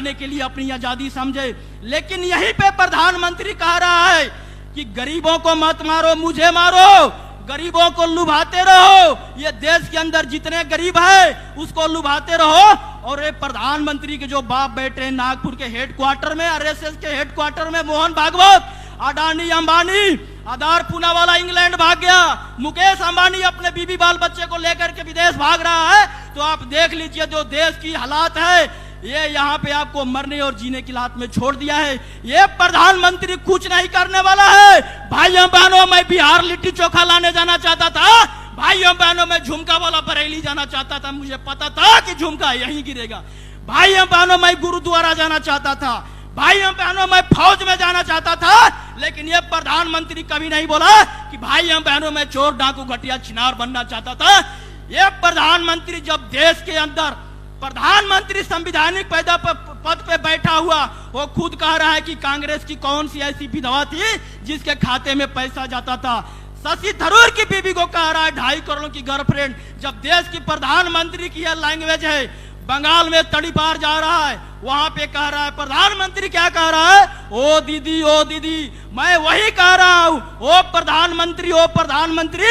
के लिए अपनी आजादी समझे। लेकिन यहीं पे प्रधानमंत्री कह रहा है कि गरीबों को मत मारो, मुझे मारो, गरीबों को लुभाते रहो। ये देश के अंदर जितने गरीब है उसको लुभाते रहो। और ये प्रधानमंत्री के जो बाप बेटे नागपुर के हेडक्वार्टर में, आरएसएस के हेडक्वार्टर में मोहन भागवत, अडानी अंबानी, आधार पूनावाला इंग्लैंड भाग गया, मुकेश अंबानी अपने बीबी बाल बच्चे को लेकर के विदेश भाग रहा है। तो आप देख लीजिए जो देश की हालात है, ये यहाँ पे आपको मरने और जीने की हालत में छोड़ दिया है। ये प्रधानमंत्री कुछ नहीं करने वाला है। भाइयों बहनों, मैं बिहार लिट्टी चोखा लाने जाना चाहता था, भाइयों बहनों, मैं झुमका वाला बरेली जाना चाहता था, मुझे पता था कि झुमका यहीं गिरेगा। भाइयों बहनों, मैं गुरुद्वारा जाना चाहता था, भाइयों बहनों, मैं फौज में जाना चाहता था। लेकिन ये प्रधानमंत्री कभी नहीं बोला कि भाइयों बहनों, मैं चोर डाकू घटिया चिनार बनना चाहता था। ये प्रधानमंत्री जब देश के अंदर प्रधानमंत्री संविधानिक पद पे बैठा हुआ, वो खुद कह रहा है कि कांग्रेस की कौन सी ऐसी विधवा थी जिसके खाते में पैसा जाता था। शशि थरूर की बीबी को कह रहा है 2.5 करोड़ की गर्लफ्रेंड। जब देश की प्रधानमंत्री की यह लैंग्वेज है, बंगाल में तड़ीपार जा रहा है, वहां पे कह रहा है प्रधानमंत्री, क्या कह रहा है, ओ दीदी, ओ दीदी। मैं वही कह रहा हूं, ओ प्रधानमंत्री, ओ प्रधानमंत्री।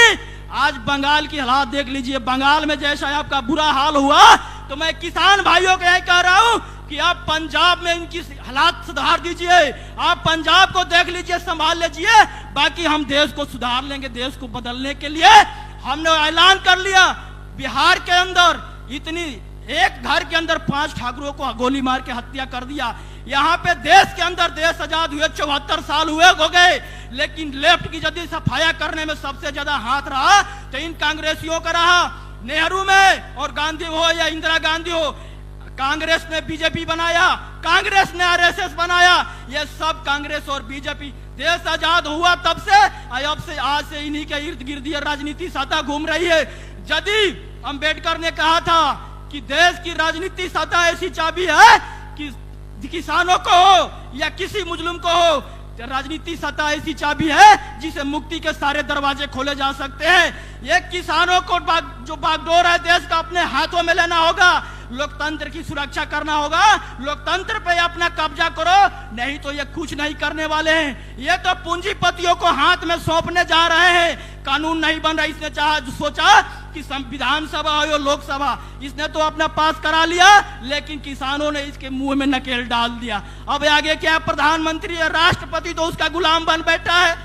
आज बंगाल की हालात देख लीजिए। बंगाल में जैसा आपका बुरा हाल हुआ, तो मैं किसान भाइयों को यही कह रहा हूं कि आप पंजाब में इनकी हालात सुधार दीजिए। आप पंजाब को देख लीजिए, संभाल लीजिए, बाकी हम देश को सुधार लेंगे। देश को बदलने के लिए हमने ऐलान कर लिया। बिहार के अंदर इतनी, एक घर के अंदर 5 ठाकुरों को गोली मार के हत्या कर दिया। यहाँ पे देश के अंदर देश आजाद हुए 74 साल हुए हो गए, लेकिन लेफ्ट की यदि सफाया करने में सबसे ज्यादा हाथ रहा तो इन कांग्रेसियों का रहा। नेहरू में और गांधी हो या इंदिरा गांधी हो, कांग्रेस ने बीजेपी बनाया, कांग्रेस ने आरएसएस बनाया। ये सब कांग्रेस और बीजेपी। देश आजाद हुआ तब से, अब से, आज से इन्हीं के इर्द गिर्द ये राजनीति सत्ता घूम रही है। यदि अंबेडकर ने कहा था कि देश की राजनीति सत्ता ऐसी चाबी है कि किसानों को हो या किसी मुस्लिम को हो, राजनीति सत्ता ऐसी चाबी है जिसे मुक्ति के सारे दरवाजे खोले जा सकते हैं। ये किसानों को जो बागडोर है देश का अपने हाथों में लेना होगा, लोकतंत्र की सुरक्षा करना होगा, लोकतंत्र पे अपना कब्जा करो, नहीं तो ये कुछ नहीं करने वाले हैं। ये तो पूंजीपतियों को हाथ में सौंपने जा रहे हैं। कानून नहीं बन रहा, इसने सोचा कि विधानसभा हो या लोकसभा, इसने तो अपना पास करा लिया, लेकिन किसानों ने इसके मुंह में नकेल डाल दिया। अब आगे क्या, प्रधानमंत्री या राष्ट्रपति तो उसका गुलाम बन बैठा है।